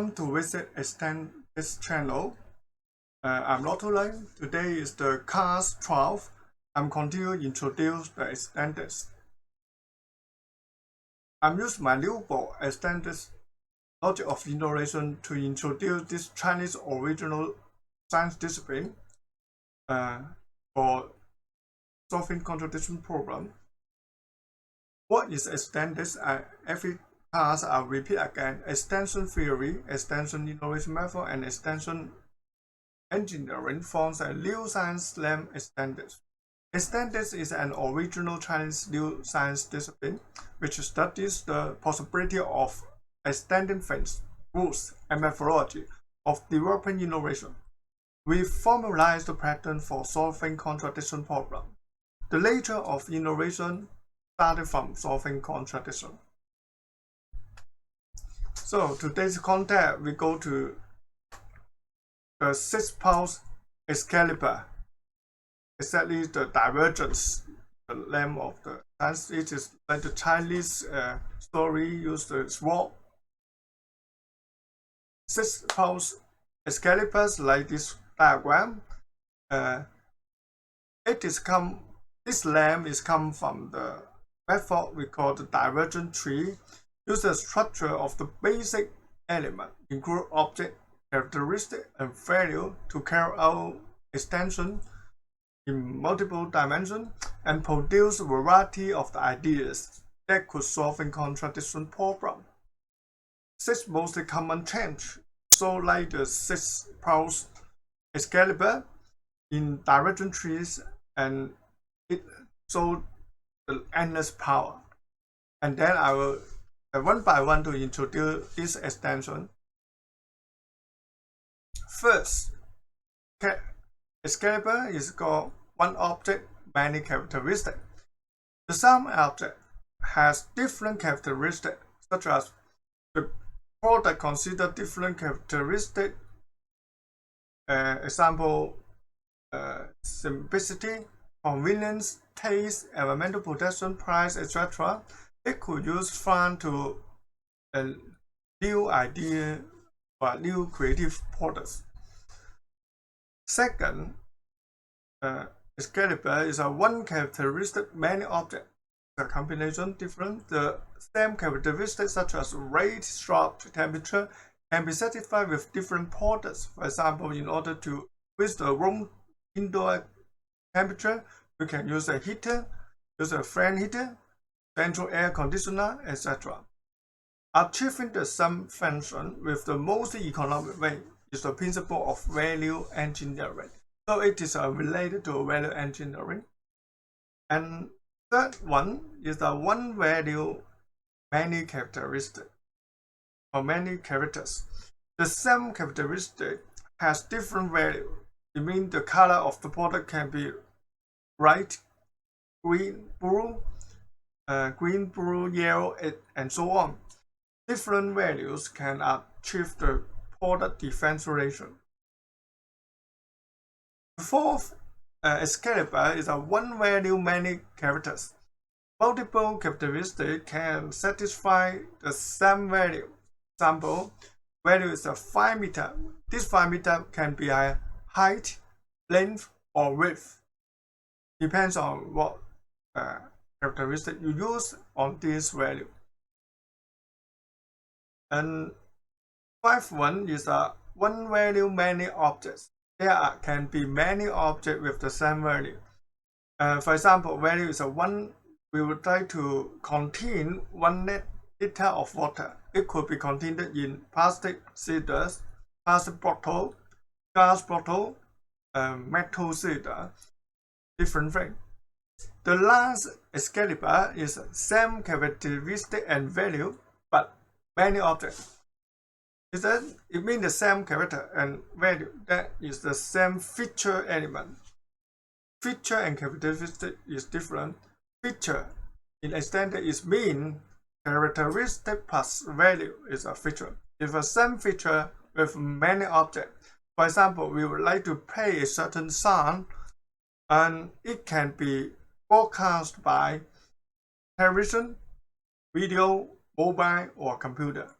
Welcome to visit Extenics channel. I'm Lotto. Today is the class 12. I'm continuing to introduce the Extenics. I'm using my new book, Extenics Logic of Innovation, to introduce this Chinese original science discipline for solving contradiction problem. What is Extenics? Every class I'll repeat again: extension theory, extension innovation method, and extension engineering forms a new science named Extenics. Extenics is an original Chinese new science discipline which studies the possibility of extending things, rules, and methodology of developing innovation. We formalize the pattern for solving contradiction problems. The nature of innovation started from solving contradiction. So today's content, we go to the 6-pulse Excalibur. Exactly the divergence, the name of the science. It is like the Chinese story used the sword. 6-pulse Excaliburs like this diagram. This name is come from the method we call the Divergence Tree. Use the structure of the basic element, include object, characteristic, and value to carry out extension in multiple dimensions and produce a variety of the ideas that could solve a contradiction problem. 6 most common change, so like the 6-pulse Excalibur in divergent trees, and it shows the endless power. And then I will one by one to introduce this extension. First, Excalibur is called one object, many characteristics. The same object has different characteristics, such as the product consider different characteristics. Example, simplicity, convenience, taste, environmental protection, price, etc. It could use fun to a new idea or new creative products. Second, Excalibur is a one characteristic, many objects. The combination different. The same characteristics such as rate, stroke, temperature can be satisfied with different products. For example, in order to increase the room indoor temperature, we can use a heater, use a fan heater, central air conditioner, etc. Achieving the same function with the most economic way is the principle of value engineering. So it is related to value engineering. And third one is the one value, many characteristics or many characters. The same characteristic has different value. It means the color of the product can be bright green, blue, yellow, and so on. Different values can achieve the product differentiation. The fourth Excalibur is a one value, many characters. Multiple characteristics can satisfy the same value. Example, value is a 5 meter. This 5 meter can be a height, length, or width. Depends on what characteristic you use on this value. And fifth one is a one value, many objects. There can be many objects with the same value. For example, value is a one. We would like to contain 1 liter of water. It could be contained in plastic cylinders, plastic bottle, glass bottle, metal cylinder, different thing. The last Excalibur is same characteristic and value, but many objects. It means the same character and value. That is the same feature element. Feature and characteristic is different. Feature in extended is mean characteristic plus value is a feature. If a same feature with many objects, for example, we would like to play a certain song, and it can be broadcast by television, video, mobile, or computer.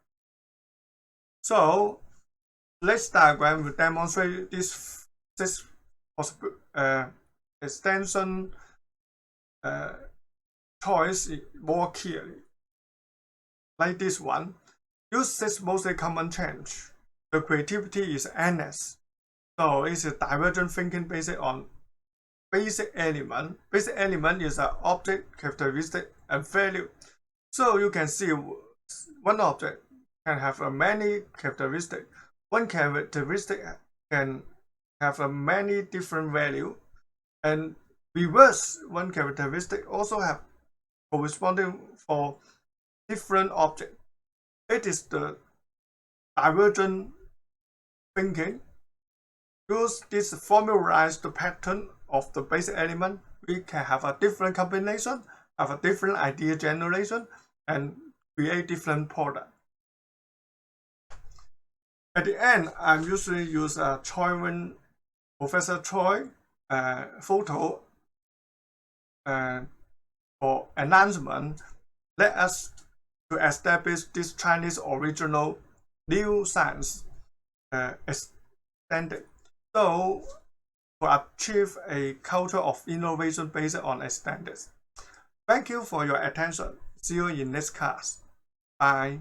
So this diagram will demonstrate this possible extension choice more clearly. Like this one, use this mostly common change. The creativity is endless. So it's a divergent thinking based on basic element. Basic element is an object, characteristic, and value. So you can see one object can have a many characteristics. One characteristic can have a many different value, and reverse one characteristic also have corresponding for different object. It is the divergent thinking. Use this formalized pattern of the basic element, we can have a different combination, have a different idea generation, and create different product. At the end, I usually use a Professor Choi photo for announcement. Let us to establish this Chinese original new science extended. So to achieve a culture of innovation based on extended. Thank you for your attention. See you in next class. Bye.